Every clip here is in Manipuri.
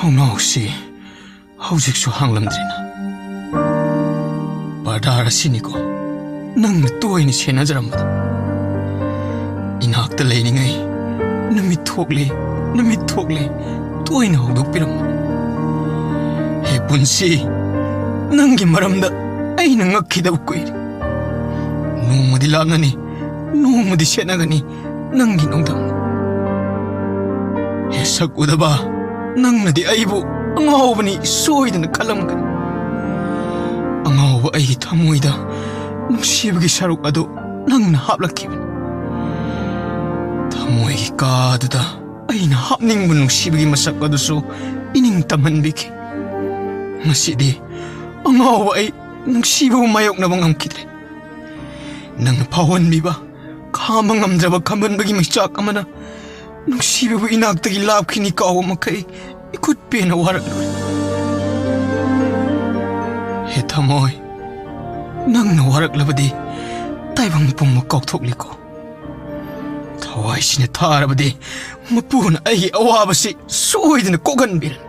ꯊꯣꯡꯅꯥꯎꯁꯤ ꯍꯧꯖꯤꯛꯁꯨ ꯍꯥꯡꯂꯝꯗ꯭ꯔꯤꯅ ꯄꯔꯗꯥꯔ ꯑꯁꯤꯅꯤꯀꯣ ꯅꯪꯅ ꯇꯣꯏꯅ ꯁꯦꯟꯅꯖꯔꯝꯕꯗꯣ ꯏꯅꯥꯛꯇ ꯂꯩꯔꯤꯉꯩ ꯅꯨꯃꯤꯠ ꯊꯣꯛꯂꯦ ꯇꯣꯏꯅ ꯍꯧꯗꯣꯛꯄꯤꯔꯝꯕꯅꯤ ꯍꯦ ꯄꯨꯟꯁꯤ ꯅꯪꯒꯤ ꯃꯔꯝꯗ ꯑꯩꯅ ꯉꯛꯈꯤꯗꯕ ꯀꯨꯏꯔꯦ ꯅꯣꯡꯃꯗꯤ ꯂꯥꯛꯅꯅꯤ ꯅꯣꯡꯃꯗꯤ ꯁꯦꯠꯅꯒꯅꯤ ꯅꯪꯒꯤ ꯅꯣꯡꯗꯝꯅ ꯍꯦ ꯁꯛ ꯎꯗꯕ ꯅꯪꯅꯗꯤ ꯑꯩꯕꯨ ꯑꯉꯥꯎꯕꯅꯤ ꯁꯣꯏꯗꯅ ꯈꯜꯂꯝꯒꯅꯤ ꯑꯉꯥꯎꯕ ꯑꯩꯒꯤ ꯊꯃꯣꯏꯗ ꯅꯨꯡꯁꯤꯕꯒꯤ ꯁꯔꯨꯛ ꯑꯗꯨ ꯅꯪꯅ ꯍꯥꯞꯂꯛꯈꯤꯕꯅꯤ ꯊꯃꯣꯏꯒꯤ ꯀꯥꯗꯨꯗ ꯑꯩꯅ ꯍꯥꯞꯅꯤꯡꯕ ꯅꯨꯡꯁꯤꯕꯒꯤ ꯃꯁꯛ ꯑꯗꯨꯁꯨ ꯏꯅꯤꯡ ꯇꯝꯍꯟꯕꯤꯈꯤ ꯉꯁꯤꯗꯤ ꯑꯉꯥꯎꯕ ꯑꯩ ꯅꯨꯡꯁꯤꯕꯕꯨ ꯃꯥꯌꯣꯛꯅꯕ ꯉꯝꯈꯤꯗ꯭ꯔꯦ ꯅꯪꯅ ꯐꯥꯎꯍꯟꯕꯤꯕ ꯈꯥꯝꯕ ꯉꯝꯗ꯭ꯔꯕ ꯈꯝꯕꯟꯕꯒꯤ ꯃꯩꯆꯥꯛ ꯑꯃꯅ ꯅꯨꯡꯁꯤꯕꯕꯨ ꯏꯅꯥꯛꯇꯒꯤ ꯂꯥꯞꯈꯤꯅꯤ ꯀꯥꯎꯕ ꯃꯈꯩ 이곳 ꯄꯦꯟꯅ ꯋꯥꯔꯛꯂꯣꯏ ꯍꯦ ꯊꯃꯣꯏ ꯅꯪꯅ ꯋꯥꯔꯛꯂꯕꯗꯤ ꯇꯥꯏꯕꯪ ꯄꯨꯝꯕ ꯀꯥꯎꯊꯣꯛꯂꯤꯀꯣ ꯊꯋꯥꯏꯁꯤꯅ ꯊꯥꯔꯕꯗꯤ ꯃꯄꯨꯅ ꯑꯩꯒꯤ ꯑꯋꯥꯕꯁꯤ ꯁꯣꯏꯗꯅ ꯀꯣꯛꯍꯟꯕꯤꯔꯅꯤ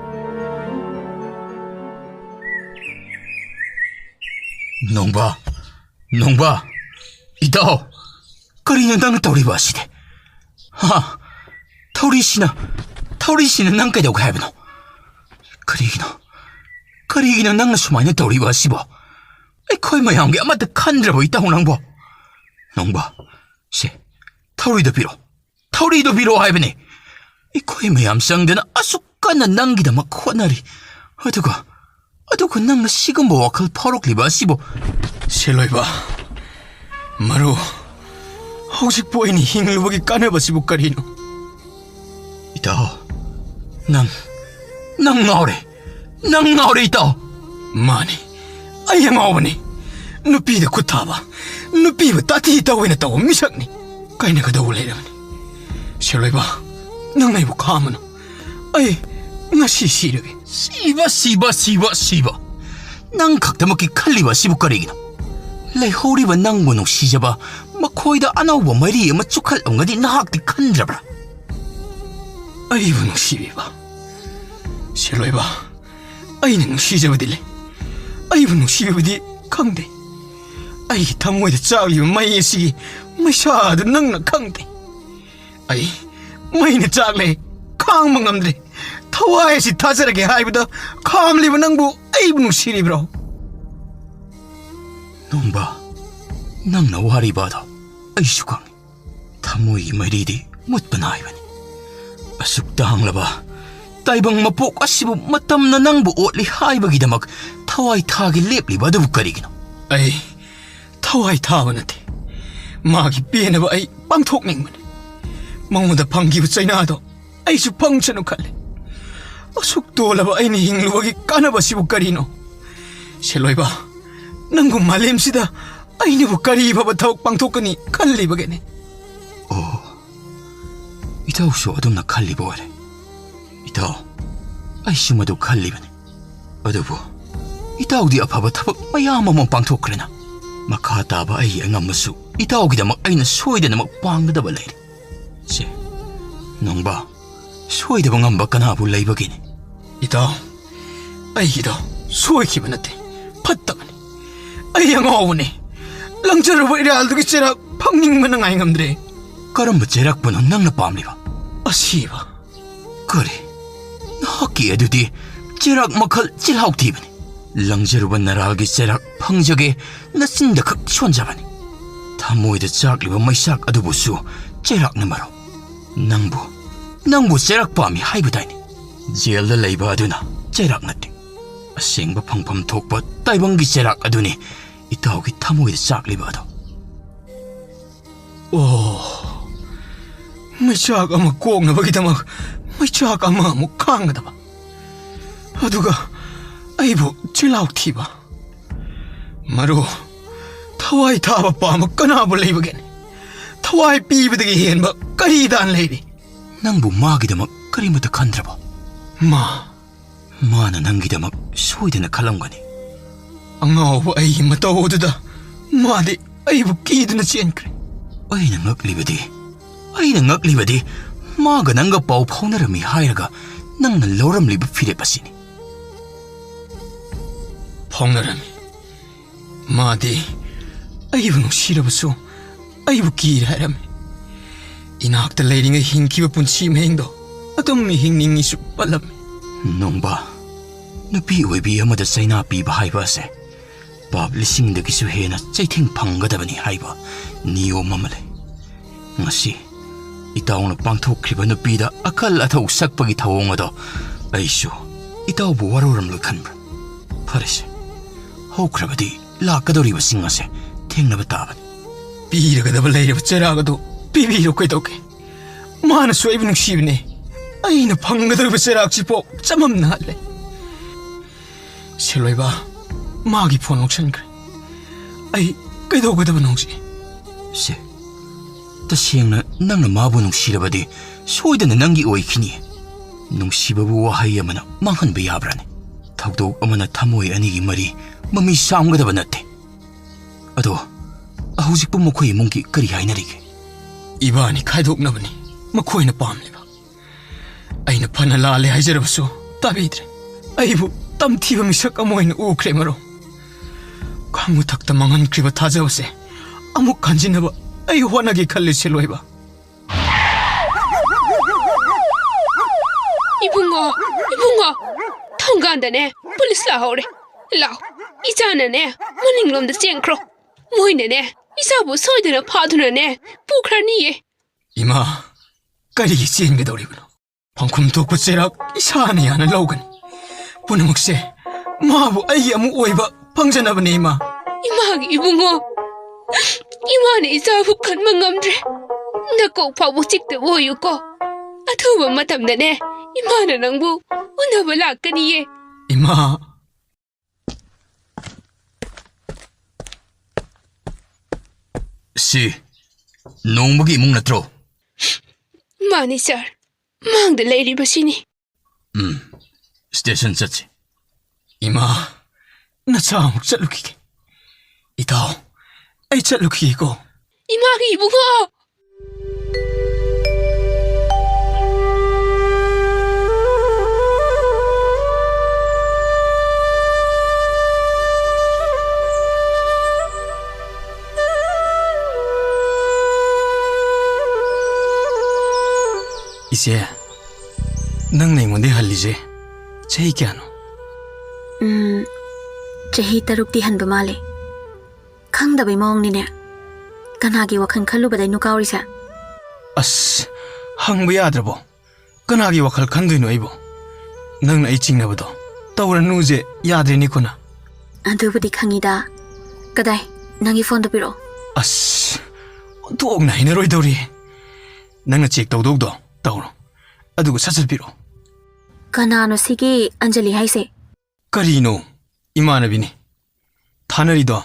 ꯅꯣꯡꯕ 이따오 ꯀꯔꯤꯅꯣ ꯅꯪꯅ ꯇꯧꯔꯤꯕ ꯑꯁꯤꯗꯤ ꯍꯥ ꯊꯧꯔꯤꯁꯤꯅ ꯅꯪ ꯀꯩꯗꯧꯒꯦ ꯍꯥꯏꯕꯅꯣ ꯀꯔꯤꯒꯤꯅꯣ ꯅꯪꯅ ꯁꯨꯃꯥꯏꯅ ꯇꯧꯔꯤꯕ ꯑꯁꯤꯕꯣ ꯑꯩꯈꯣꯏ ꯃꯌꯥꯝꯒꯤ ꯑꯃꯠꯇ ꯈꯟꯗ꯭ꯔꯕ ꯏꯇꯥꯎ ꯅꯣꯡꯕ ꯁꯦ ꯊꯧꯔꯤꯗꯣ ꯄꯤꯔꯣ ꯍꯥꯏꯕꯅꯦ ꯑꯩꯈꯣꯏ ꯃꯌꯥꯝ ꯆꯪꯗꯅ ꯑꯁꯨꯛ ꯀꯟꯅ ꯅꯪꯒꯤꯗꯃꯛ ꯍꯣꯠꯅꯔꯤ ꯑꯗꯨꯒ ꯅꯪꯅ 시ꯒꯨꯝꯕ ꯋꯥꯈꯜ ꯐꯥꯎꯔꯛꯂꯤꯕ ꯑꯁꯤꯕꯨ ꯁꯦꯂꯣꯏꯕ ꯃꯔꯨ ꯍꯧꯖꯤꯛꯄꯨ ꯑꯩꯅ ꯍꯤꯡꯂꯨꯕꯒꯤ ꯀꯥꯟꯅꯕꯁꯤꯕꯨ ꯀꯔꯤꯅꯣ 이따오 ꯅꯪ ꯉꯥꯎꯔꯦ 이따오 마니 ꯑꯩ ꯑꯉꯥꯎꯕꯅꯤ 누피도 굿타바 누피부 따티 따위나 따오 미삭니 까이나가 더울 해라니 셀로이바 낭 나이부 가면은 아이 나시 시르게 씨바 낭 각다먹기 칼리바 시부거리기나 레호리바 낭보농 시자바 마코이다 아나우바 머리 아마 쭉할 엉가디 나학디 칸드라브라 아이부농 시비바 셀로이바 아이는 시자바딜레 아이부농 시비바디 강대 아이 탕모이다 짝리바 마이에시기 마샤드 낭나 강대 아이 마이네 짝레 강망감드레 타와에시 타자라게 하이부다 강리바 낭부 아이부농 시리브로 농바 낭나 와리바다 아이슈강 타모이 마리디 못바나이바니 아숙다 항라바 따이방 마폭 아시부 마땀나 낭부 옷리 하이바기다막 타와이 타기 렙리바다 부까리기노 아이 타와이 타바나테 마기 삐에나바 아이 빵톡닝만 망무다 방기부 짜이나도 아이슈 방차노 칼레 아숙도라바 아이니 힝루바기 까나바시부 까리노 셀로이바 낭구 말렘시다 아이니부 까리바바 타옥 빵톡까니 칼리바게네 이타우쇼 어둠나 칼리바와레 이타우 아이슈마도 칼리바네 어두부 이타우디 아파바 타박 마야마몬 빵톡그레나 마카타바 아이 앵암무수 이타우기다막 아이나 소이데나막 빵그다바 레이리 세 농바 소이데바 ꯉꯝꯕ ꯀꯅꯥꯕꯨ ꯂꯩꯕꯒꯦꯅꯦ 이타우 아이기도 소이키바 나테 팟다가네 아이 ꯉꯥꯎꯕꯅꯦ 랑저러버 이래알두기 째락 팡닝만 ꯉꯥꯏ ꯉꯝꯗ꯭ꯔꯦ ꯀꯔꯝꯕ ꯆꯩꯔꯥꯛꯄꯅꯣ ꯅꯪꯅ ꯄꯥꯝꯂꯤꯕ ꯑꯁꯤꯕ ꯀꯔꯤ ꯅꯍꯥꯛꯀꯤ ꯑꯗꯨꯗꯤ ꯆꯩꯔꯥꯛ ꯃꯈꯜ ꯆꯤꯜꯍꯥꯎ ꯊꯤꯕꯅꯤ ꯂꯪꯖꯔꯨꯕ ꯅꯔꯥꯜꯒꯤ ꯆꯩꯔꯥꯛ ꯐꯪꯖꯒꯦ ꯅꯆꯤꯟꯗ ꯈꯛ ꯁꯣꯟꯖꯕꯅꯤ ꯊꯃꯣꯏꯗ ꯆꯥꯛꯂꯤꯕ ꯃꯩꯁꯥꯛ ꯑꯗꯨꯕꯨꯁꯨ ꯆꯩꯔꯥꯛꯅ ꯃꯔꯣ ꯅꯪꯕꯨ ꯆꯩꯔꯥꯛ ꯄꯥꯝꯃꯤ ꯍꯥꯏꯕꯗꯥꯏꯅꯤ ꯖꯦꯜꯗ ꯂꯩꯕ ꯑꯗꯨꯅ ꯆꯩꯔꯥꯛ ꯅꯠꯇꯦ ꯑꯁꯦꯡꯕ ꯐꯪꯐꯝ ꯊꯣꯛꯄ ꯇꯥꯏꯕꯪꯒꯤ ꯆꯩꯔꯥꯛ ꯑꯗꯨꯅꯤ 이따오기 타모이다 짝리바도 오 미차가 뭐 꼭나버기다막 미차가 뭐 강가다바 아두가 아이부 칠라우티바 마루 타와이 타바 빠마 까나블레이버겐 타와이 삐브드기 헨바 까리단 레이비 낭부 마기다막 까리무다 칸드라바 마나 낭기다막 소이드나 칼람가니 ꯑꯉꯥꯎꯕ ꯑꯩꯒꯤ ꯃꯇꯧꯗꯨꯗ ꯃꯥꯗꯤ ꯑꯩꯕꯨ ꯀꯤꯗꯨꯅ ꯆꯦꯟꯈ꯭ꯔꯦ ꯑꯩꯅ ꯉꯛꯂꯤꯕꯗꯤ ꯃꯥꯒ ꯅꯪꯒ ꯄꯥꯎ ꯐꯥꯎꯅꯔꯝꯃꯤ ꯍꯥꯏꯔꯒ ꯅꯪꯅ ꯂꯧꯔꯝꯂꯤꯕ ꯐꯤꯔꯦꯞ ꯑꯁꯤꯅꯤ. ꯐꯥꯎꯅꯔꯝꯃꯤ. ꯃꯥꯗꯤ ꯑꯩꯕꯨ ꯅꯨꯡꯁꯤꯔꯕꯁꯨ ꯑꯩꯕꯨ ꯀꯤꯔꯦ ꯍꯥꯏꯔꯝꯃꯤ. 이나ꯛꯇ ꯂꯩꯔꯤꯉꯩ ꯍꯤꯡꯈꯤꯕ ꯄꯨꯟꯁꯤ ꯃꯍꯤꯡꯗꯣ ꯑꯗꯨꯝ ꯍꯤꯡꯅꯤꯡꯉꯤꯁꯨ ꯄꯜꯂꯝꯃꯤ. ꯅꯣꯡꯕ, ꯅꯨꯄꯤ ꯑꯣꯏꯕꯤ ꯑꯃꯗ ꯆꯩꯅꯥ ꯄꯤꯕ ꯍꯥꯏꯕ ꯑꯁꯦ ꯄꯥꯞ 1000ꯗꯒꯤꯁꯨ ꯍꯦꯟꯅ ꯆꯩꯊꯦꯡ ꯐꯪꯒꯗꯕꯅꯤ ꯍꯥꯏꯕ ꯅꯤꯌꯣꯝ ꯑꯃ ꯂꯩ. ꯉꯁꯤ ꯏꯇꯥꯎꯅ ꯄꯥꯡꯊꯣꯛꯈ꯭ꯔꯤꯕ ꯅꯨꯄꯤꯗ ꯑꯀꯜ ꯑꯊꯧ ꯁꯛꯄꯒꯤ ꯊꯧꯑꯣꯡ ꯑꯗꯣ ꯑꯩꯁꯨ ꯏꯇꯥꯎꯕꯨ ꯋꯥꯔꯧꯔꯝꯂꯣꯏ ꯈꯟꯕ꯭ꯔꯥ? ꯐꯔꯦꯁꯦ, ꯍꯧꯈ꯭ꯔꯕꯗꯤ ꯂꯥꯛꯀꯗꯧꯔꯤꯕꯁꯤꯡ ꯑꯁꯦ ꯊꯦꯡꯅꯕ ꯇꯥꯕꯅꯤ. ꯄꯤꯔꯒꯗꯕ ꯂꯩꯔꯤꯕ ꯆꯩꯔꯥꯛ ꯑꯗꯨ ꯄꯤꯕꯤꯔꯣ ꯀꯩꯗꯧꯒꯦ? ꯃꯥꯅꯁꯨ ꯑꯩꯕꯨ ꯅꯨꯡꯁꯤꯕꯅꯦ. ꯑꯩꯅ ꯐꯪꯒꯗꯧꯔꯤꯕ ꯆꯩꯔꯥꯛꯁꯤꯐꯥꯎ ꯆꯃꯝꯅ ꯍꯜꯂꯦ. ꯁꯤꯂꯣꯏꯕ, 마기 폰 옥션그래. 아이 ꯀꯩꯗꯧꯒꯗꯕꯅꯣ ꯍꯧꯖꯤꯛ? ꯁꯦ, ꯇꯁꯦꯡꯅ ꯅꯪꯅ ꯃꯥꯕꯨ ꯅꯨꯡꯁꯤꯔꯕꯗꯤ ꯁꯣꯏꯗꯅ ꯅꯪꯒꯤ ꯑꯣꯏꯈꯤꯅꯤ. ꯅꯨꯡꯁꯤꯕꯕꯨ ꯋꯥꯍꯩ ꯑꯃꯅ ꯃꯥꯡꯍꯟꯕ ꯌꯥꯕ꯭ꯔꯥꯅꯦ? ꯊꯧꯗꯣꯛ ꯑꯃꯅ ꯊꯃꯣꯏ ꯑꯅꯤꯒꯤ ꯃꯔꯤ ꯃꯃꯤ ꯁꯥꯝꯒꯗꯕ ꯅꯠꯇꯦ. ꯑꯗꯣ ꯍꯧꯖꯤꯛꯄꯨ ꯃꯈꯣꯏ ꯏꯃꯨꯡꯒꯤ ꯀꯔꯤ ꯍꯥꯏꯅꯔꯤꯒꯦ? 이바니 카이독나버니 ꯃꯈꯣꯏꯅ ꯄꯥꯝꯂꯤꯕ. ꯑꯩꯅ ꯐꯅ ꯂꯥꯜꯂꯦ ꯍꯥꯏꯖꯔꯕꯁꯨ ꯇꯥꯕꯤꯗ꯭ꯔꯦ. ꯑꯩꯕꯨ ꯇꯝꯊꯤꯕ ꯃꯤꯁꯛ ꯑꯃ ꯑꯣꯏꯅ ꯎꯈ꯭ꯔꯦ ꯃꯔꯣ. ꯈꯥꯡꯃꯊꯛꯇ ꯃꯥꯡꯍꯟꯈ꯭ꯔꯤꯕ ꯊꯥꯖꯕꯁꯦ ꯑꯃꯨꯛ ꯈꯟꯖꯤꯟꯅꯕ ꯑꯩ ꯍꯣꯠꯅꯒꯦ ꯈꯜꯂꯤ ꯁꯤꯂꯣꯏꯕ. 이붕어, 통간다네. 폴리스 라오래. 라오, 이자나네. 머닝롬도 쨍크로. 모이네네. 이사부 소이드나 파두나네. 부크라니예. 이마, 까리기 쨍게더리구나. 방금 독고 째락 이사안에 하나 라오가니. 부누목세, 마부 아이 아무 오이바 방전하버네 이마. 이마기 이붕어. 이마네 이사부 간망감드레. 나꼭 파부 찍대 오유고. 아투바 마탐다네. 이마는 낭부 운하바 락가니예. 이마. 시, 농복이 이목 나트로. 마니 쌀, 망대 레이리바시니. 스테이션 짰지. 이마, 나 자목 잘루키게. 이다오, 아이 잘루키고. 이마기 이붕어. 이제 ꯅꯪꯅ ꯑꯩꯉꯣꯟꯗ ꯍꯜꯂꯤꯁꯦ ꯆꯍꯤ ꯀꯌꯥꯅꯣ? ꯆꯍꯤ 6ꯇꯤ ꯍꯟꯕ ꯃꯥꯜꯂꯦ. ꯈꯪꯗꯕꯩ ꯃꯑꯣꯡꯅꯤꯅꯦ. ꯀꯅꯥꯒꯤ ꯋꯥꯈꯜ ꯈꯜꯂꯨꯕꯗꯩꯅꯣ ꯀꯥꯎꯔꯤꯁꯦ? ꯑꯁ, ꯍꯪꯕ ꯌꯥꯗ꯭ꯔꯕꯣ? ꯀꯅꯥꯒꯤ ꯋꯥꯈꯜ ꯈꯟꯗꯣꯏꯅꯣ ꯑꯩꯕꯨ? ꯅꯪꯅ ꯑꯩ ꯆꯤꯡꯅꯕꯗꯣ ꯇꯧꯔꯅꯨꯁꯦ ꯌꯥꯗ꯭ꯔꯦꯅꯤꯀꯣꯅ. ꯑꯗꯨꯕꯨꯗꯤ ꯈꯪꯉꯤꯗ. ꯀꯗꯥꯏ ꯅꯪꯒꯤ ꯐꯣꯟꯗꯣ ꯄꯤꯔꯛꯑꯣ. ꯑꯁ, ꯑꯣꯟꯊꯣꯛꯅ ꯍꯩꯅꯔꯣꯏꯗꯧꯔꯤ. ꯅꯪꯅ ꯆꯦꯛ ꯇꯧꯗꯧꯗꯣ ꯇꯧꯔꯣ. ꯑꯗꯨꯒ ꯁꯠ ꯄꯤꯔꯛꯑꯣ. ꯀꯅꯥꯅꯣ ꯁꯤꯒꯤ ꯑꯟꯖꯂꯤ ꯍꯥꯏꯁꯦ? ꯀꯔꯤꯅꯣ? ꯏꯃꯥꯟꯅꯕꯤꯅꯤ. ꯊꯥꯅꯔꯤꯗꯣ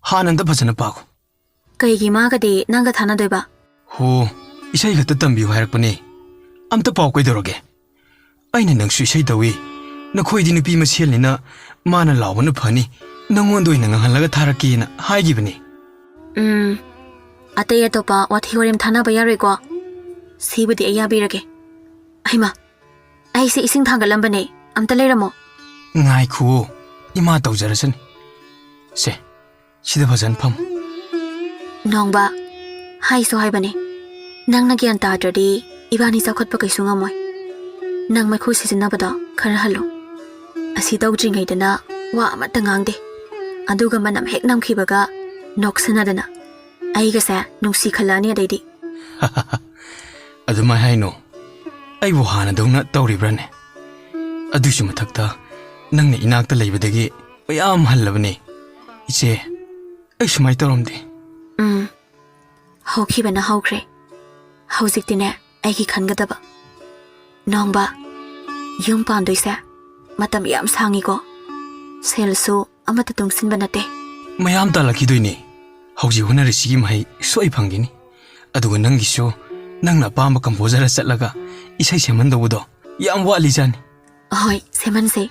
ꯍꯥꯟꯅ ꯑꯝꯇ ꯐꯖꯅ ꯄꯥꯈꯣ. ꯀꯩꯒꯤ ꯃꯥꯒꯗꯤ ꯅꯪꯒ ꯊꯥꯅꯗꯣꯏꯕ? ꯍꯣ, ꯏꯁꯩ ꯈꯛꯇ ꯇꯝꯕꯤꯌꯨ ꯍꯥꯏꯔꯛꯄꯅꯦ. ꯑꯝꯇ ꯄꯥꯎ ꯀꯩꯗꯧꯔꯒꯦ? ꯑꯩꯅ ꯅꯪꯁꯨ ꯏꯁꯩ ꯇꯧꯏ. ꯅꯈꯣꯏꯗꯤ ꯅꯨꯄꯤ ꯃꯁꯦꯜꯅꯤꯅ ꯃꯥꯅ ꯂꯥꯎꯕꯅ ꯐꯅꯤ. ꯅꯪꯉꯣꯟꯗ ꯑꯣꯏꯅ ꯉꯪꯍꯜꯂꯒ ꯊꯥꯔꯛꯀꯦꯅ ꯍꯥꯏꯈꯤꯕꯅꯦ. ꯑꯇꯩ ꯑꯇꯣꯞꯄ ꯋꯥꯊꯤ ꯋꯥꯔꯦꯝ ꯊꯥꯅꯕ ꯌꯥꯔꯣꯏꯀꯣ? ꯁꯤꯕꯨꯗꯤ ꯑꯩ ꯌꯥꯕꯤꯔꯒꯦ. ꯑꯩꯃ, ꯑꯩꯁꯦ ꯏꯁꯤꯡ ꯊꯥꯡꯒꯠꯂꯝꯕꯅꯦ. ꯑꯝꯇ ꯂꯩꯔꯝꯃꯣ. ꯉꯥꯏꯈꯨꯑꯣ, ꯏꯃꯥ ꯇꯧꯖꯔꯁꯅꯤ. ꯁꯦ, ꯁꯤꯗ ꯐꯖꯅ ꯐꯝ. ꯅꯣꯡꯕ, ꯍꯥꯏꯁꯨ ꯍꯥꯏꯕꯅꯦ. ꯅꯪꯅ ꯒ꯭ꯌꯥꯟ ꯇꯥꯗ꯭ꯔꯗꯤ ꯏꯕꯥꯅꯤ ꯆꯥꯎꯈꯠꯄ ꯀꯩꯁꯨ ꯉꯝꯃꯣꯏ. ꯅꯪ ꯃꯩꯈꯨ ꯁꯤꯖꯤꯟꯅꯕꯗꯣ ꯈꯔ ꯍꯜꯂꯣ. ꯑꯁꯤ ꯇꯧꯗ꯭ꯔꯤꯉꯩꯗꯅ ꯋꯥ ꯑꯃꯠꯇ ꯉꯥꯡꯗꯦ. ꯑꯗꯨꯒ ꯃꯅꯝ ꯍꯦꯛ ꯅꯝꯈꯤꯕꯒ ꯅꯣꯛꯁꯟꯅꯗꯅ ꯑꯩꯒꯁꯦ ꯅꯨꯡꯁꯤ ꯈꯜꯂꯛꯑꯅꯤ ꯑꯗꯩꯗꯤ. ꯑꯗꯨꯃꯥꯏ ꯍꯥꯏꯅꯣ. ꯑꯩꯕꯨ ꯍꯥꯟꯅꯗꯧꯅ ꯇꯧꯔꯤꯕ꯭ꯔꯥꯅꯦ? ꯑꯗꯨꯒꯤꯁꯨ ꯃꯊꯛꯇ ꯅꯪꯅ ꯏꯅꯥꯛꯇ ꯂꯩꯕꯗꯒꯤ ꯃꯌꯥꯝ ꯍꯜꯂꯕꯅꯦ. ꯏꯆꯦ, ꯑꯩ ꯁꯨꯃꯥꯏ ꯇꯧꯔꯝꯗꯦ. ꯍꯧꯈꯤꯕꯅ ꯍꯧꯈ꯭ꯔꯦ. ꯍꯧꯖꯤꯛꯇꯤꯅꯦ ꯑꯩꯒꯤ ꯈꯟꯒꯗꯕ. ꯅꯣꯡꯕ, ꯌꯨꯝ ꯄꯥꯟꯗꯣꯏꯁꯦ ꯃꯇꯝ ꯌꯥꯝ ꯁꯥꯡꯉꯤꯀꯣ. ꯁꯦꯜꯁꯨ ꯑꯃꯠꯇ ꯇꯨꯡꯁꯤꯟꯕ ꯅꯠꯇꯦ. ꯃꯌꯥꯝ ꯇꯥꯜꯂꯛꯈꯤꯗꯣꯏꯅꯦ. ꯍꯧꯖꯤꯛ ꯍꯣꯠꯅꯔꯤꯁꯤꯒꯤ ꯃꯍꯩ ꯁꯣꯏ ꯐꯪꯈꯤꯅꯤ. ꯑꯗꯨꯒ ꯅꯪꯒꯤꯁꯨ ꯅꯪꯅ ꯑꯄꯥꯝꯕ ꯀꯝꯄꯣꯖꯔ ꯆꯠꯂꯒ ꯏꯁꯩ ꯁꯦꯝꯍꯟꯗꯧꯕꯗꯣ ꯌꯥꯝ ꯋꯥꯠꯂꯤꯖꯥꯅꯤ. ꯍꯣꯏ, ꯁꯦꯝꯍꯟꯁꯦ.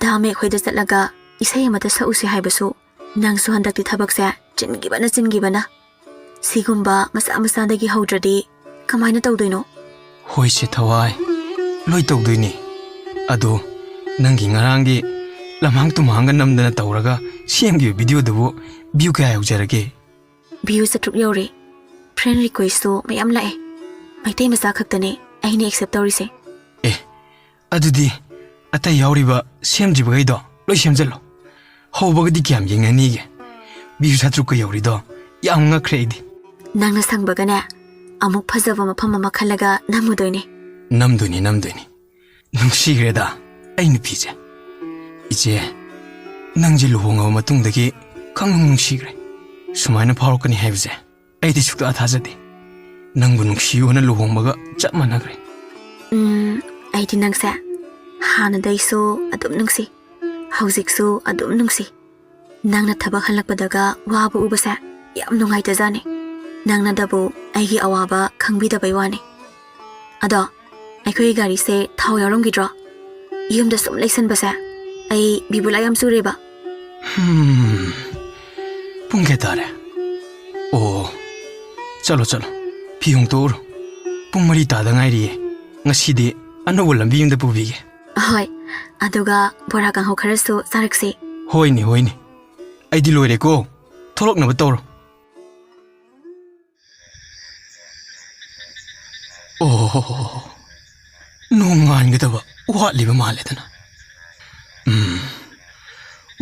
ꯗꯥꯃꯦ ꯑꯩꯈꯣꯏꯗ ꯆꯠꯂꯒ ꯏꯁꯩ ꯑꯃꯇ ꯁꯛꯎꯁꯦ ꯍꯥꯏꯕꯁꯨ ꯅꯪꯁꯨ ꯍꯟꯗꯛꯇꯤ ꯊꯕꯛꯁꯦ ꯆꯤꯟꯈꯤꯕꯅ. ꯁꯤꯒꯨꯝꯕ ꯃꯆꯥ ꯃꯆꯥꯗꯒꯤ ꯍꯧꯗ꯭ꯔꯗꯤ ꯀꯃꯥꯏꯅ ꯇꯧꯗꯣꯏꯅꯣ? ꯍꯣꯏꯁꯦ ꯊꯋꯥꯏ, ꯂꯣꯏ ꯇꯧꯗꯣꯏꯅꯤ. ꯑꯗꯣ ꯅꯪꯒꯤ ꯉꯔꯥꯡꯒꯤ ꯂꯝꯍꯥꯡ ꯇꯨꯝꯍꯥꯡꯒ ꯅꯝꯗꯅ ꯇꯧꯔꯒ ꯁꯦꯝꯈꯤꯕ ꯚꯤꯗꯤꯑꯣꯗꯨꯕꯨ ꯚ꯭ꯌꯨ ꯀꯌꯥ ꯌꯧꯖꯔꯒꯦ? ꯚ꯭ꯌꯨ 7 ꯌꯧꯔꯦ. ꯐ꯭ꯔꯦꯟ ꯔꯤꯀ꯭ꯋꯦꯁꯁꯨ ꯃꯌꯥꯝ ꯂꯥꯛꯑꯦ. ꯃꯩꯇꯩ ꯃꯆꯥ ꯈꯛꯇꯅꯦ ꯑꯩꯅ ꯑꯦꯛꯁꯦꯞ ꯇꯧꯔꯤꯁꯦ. ꯑꯦ, ꯑꯗꯨꯗꯤ ꯑꯇꯩ ꯌꯥꯎꯔꯤꯕ ꯁꯦꯝꯗ꯭ꯔꯤꯕꯈꯩꯗꯣ ꯂꯣꯏ ꯁꯦꯝꯖꯜꯂꯣ. ꯍꯧꯕꯒꯗꯤ ꯀꯌꯥꯝ ꯌꯦꯡꯅꯅꯤꯒꯦ? ꯚ꯭ꯌꯨ 7ꯀ ꯌꯧꯔꯤꯗꯣ ꯌꯥꯝ ꯉꯛꯈ꯭ꯔꯦ ꯑꯩꯗꯤ. ꯅꯪꯅ ꯁꯪꯕꯒꯅꯦ ꯑꯃꯨꯛ ꯐꯖꯕ ꯃꯐꯝ ꯑꯃ ꯈꯜꯂꯒ ꯅꯝꯃꯨꯗꯣꯏꯅꯦ. ꯅꯝꯗꯣꯏꯅꯤ. ꯅꯨꯡꯁꯤꯈ꯭ꯔꯦꯗ ꯑꯩ ꯅꯨꯄꯤꯁꯦ. 이제 ꯅꯪꯁꯦ ꯂꯨꯍꯣꯡꯉꯕ ꯃꯇꯨꯡꯗꯒꯤ ꯈꯪꯅꯨꯡ ꯅꯨꯡꯁꯤꯈ꯭ꯔꯦ. ꯁꯨꯃꯥꯏꯅ ꯐꯥꯎꯔꯛꯀꯅꯤ ꯍꯥꯏꯕꯁꯦ ꯑꯩꯗꯤ ꯁꯨꯛꯊꯥ ꯊꯥꯖꯗꯦ. ꯅꯪꯕꯨ ꯅꯨꯡꯁꯤꯌꯣꯅ ꯂꯨꯍꯣꯡꯕꯒ ꯆꯞ ꯃꯥꯟꯅꯈ꯭ꯔꯦ. ꯑꯩꯗꯤ ꯅꯪꯁꯦ ꯍꯥꯟꯅꯗꯩꯁꯨ ꯑꯗꯨꯝ ꯅꯨꯡꯁꯤ. ꯍꯧꯖꯤꯛꯁꯨ ꯑꯗꯨꯝ ꯅꯨꯡꯁꯤ. ꯅꯪꯅ ꯊꯕꯛ ꯍꯜꯂꯛꯄꯗꯒ ꯋꯥꯕ ꯎꯕꯁꯦ ꯌꯥꯝ ꯅꯨꯡꯉꯥꯏꯇꯖꯥꯅꯤ. ꯅꯪꯅꯗꯕꯨ ꯑꯩꯒꯤ ꯑꯋꯥꯕ ꯈꯪꯕꯤꯗꯕꯩ ꯋꯥꯅꯤ. ꯑꯗꯣ ꯑꯩꯈꯣꯏꯒꯤ ꯒꯥꯔꯤꯁꯦ ꯊꯥꯎ ꯌꯥꯎꯔꯝꯈꯤꯗ꯭ꯔꯣ? ꯌꯨꯝꯗ ꯁꯨꯝ ꯂꯩꯁꯟꯕꯁꯦ ꯑꯩ ꯕꯤꯕꯨꯂꯥ ꯌꯥꯝ ꯆꯨꯔꯦꯕ. ꯄꯨꯡ ꯀꯌꯥ ꯇꯥꯔꯦ? ꯑꯣ, ꯆꯠꯂꯣ ꯐꯤ ꯍꯣꯡꯇꯣꯛꯎꯔꯣ. ꯄꯨꯡ 4 ꯇꯥꯗ ꯉꯥꯏꯔꯤꯌꯦ. ꯉꯁꯤꯗꯤ ꯑꯅꯧꯕ ꯂꯝꯕꯤ ꯑꯃꯗ ꯄꯨꯕꯤꯒꯦ. ꯍꯣꯏ, ꯑꯗꯨꯒ ꯕꯣꯔꯥ ꯀꯥꯡꯍꯧ ꯈꯔꯁꯨ ꯆꯥꯔꯛꯁꯤ. ꯍꯣꯏꯅꯦ. ꯑꯩꯗꯤ ꯂꯣꯏꯔꯦꯀꯣ. ꯊꯣꯛꯂꯛꯅꯕ ꯇꯧꯔꯣ. ꯑꯣ, ꯅꯣꯡ ꯉꯥꯟꯒꯗꯕ ꯋꯥꯠꯂꯤꯕ ꯃꯥꯜꯂꯦꯗꯅ.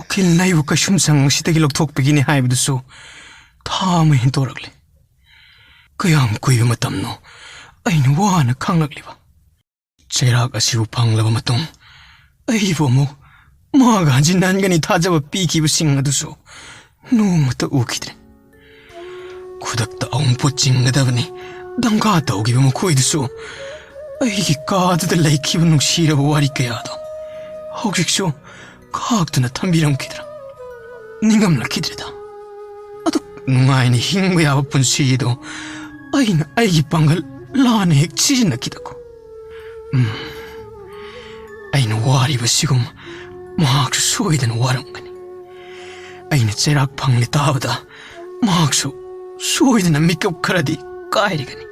ꯎꯀꯤꯜꯅ ꯑꯩꯕꯨ ꯀꯩꯁꯨꯝꯁꯪ ꯑꯁꯤꯗꯒꯤ ꯂꯧꯊꯣꯛꯄꯒꯤꯅꯤ ꯍꯥꯏꯕꯗꯨꯁꯨ ꯊꯥ ꯑꯃ ꯍꯦꯟꯗꯣꯔꯛꯂꯦ. ꯀꯌꯥꯝ ꯀꯨꯏꯕ ꯃꯇꯝꯅꯣ ꯑꯩꯅ ꯋꯥꯅ ꯈꯥꯡꯂꯛꯂꯤꯕ. ꯆꯩꯔꯥꯛ ꯑꯁꯤꯕꯨ ꯐꯪꯂꯕ ꯃꯇꯨꯡ ꯑꯩꯕꯨ ꯑꯃꯨꯛ ꯃꯥꯒ ꯍꯟꯖꯤꯟꯅꯍꯟꯒꯅꯤ ꯊꯥꯖꯕ ꯄꯤꯈꯤꯕꯁꯤꯡ ꯑꯗꯨꯁꯨ ꯅꯣꯡꯃꯇ ꯎꯈꯤꯗ꯭ꯔꯦ. ꯈꯨꯗꯛꯇ ꯑꯋꯨꯡꯄꯣꯠ ꯆꯤꯡꯒꯗꯕꯅꯤ ꯙꯝꯀꯥ ꯇꯧꯈꯤꯕ ꯃꯈꯣꯏꯗꯨꯁꯨ ꯑꯩꯒꯤ ꯀꯥꯗꯨꯗ ꯂꯩꯈꯤꯕ ꯅꯨꯡꯁꯤꯔꯕ ꯋꯥꯔꯤ ꯀꯌꯥꯗꯣ ꯍꯧꯖꯤꯛꯁꯨ ꯈꯥꯛꯇꯨꯅ ꯊꯝꯕꯤꯔꯝꯈꯤꯗ꯭ꯔꯥ? ꯅꯤꯡꯉꯝꯂꯛꯈꯤꯗ꯭ꯔꯦꯗ. ꯑꯗꯨ ꯅꯨꯡꯉꯥꯏꯅ ꯍꯤꯡꯕ ꯌꯥꯕ ꯄꯨꯟꯁꯤꯗꯣ ꯑꯩꯅ ꯑꯩꯒꯤ ꯄꯥꯡꯒꯜ ꯂꯥꯟꯅ ꯍꯦꯛ ꯁꯤꯖꯤꯟꯅꯈꯤꯗꯀꯣ. ꯑꯩꯅ ꯋꯥꯔꯤꯕꯁꯤꯒꯨꯝ ꯃꯍꯥꯛꯁꯨ ꯁꯣꯏꯗꯅ ꯋꯥꯔꯝꯒꯅꯤ. ꯑꯩꯅ ꯆꯩꯔꯥꯛ ꯐꯪꯂꯦ ꯇꯥꯕꯗ ꯃꯍꯥꯛꯁꯨ ꯁꯣꯏꯗꯅ ꯃꯤꯀꯞ ꯈꯔꯗꯤ ꯀꯥꯏꯔꯒꯅꯤ.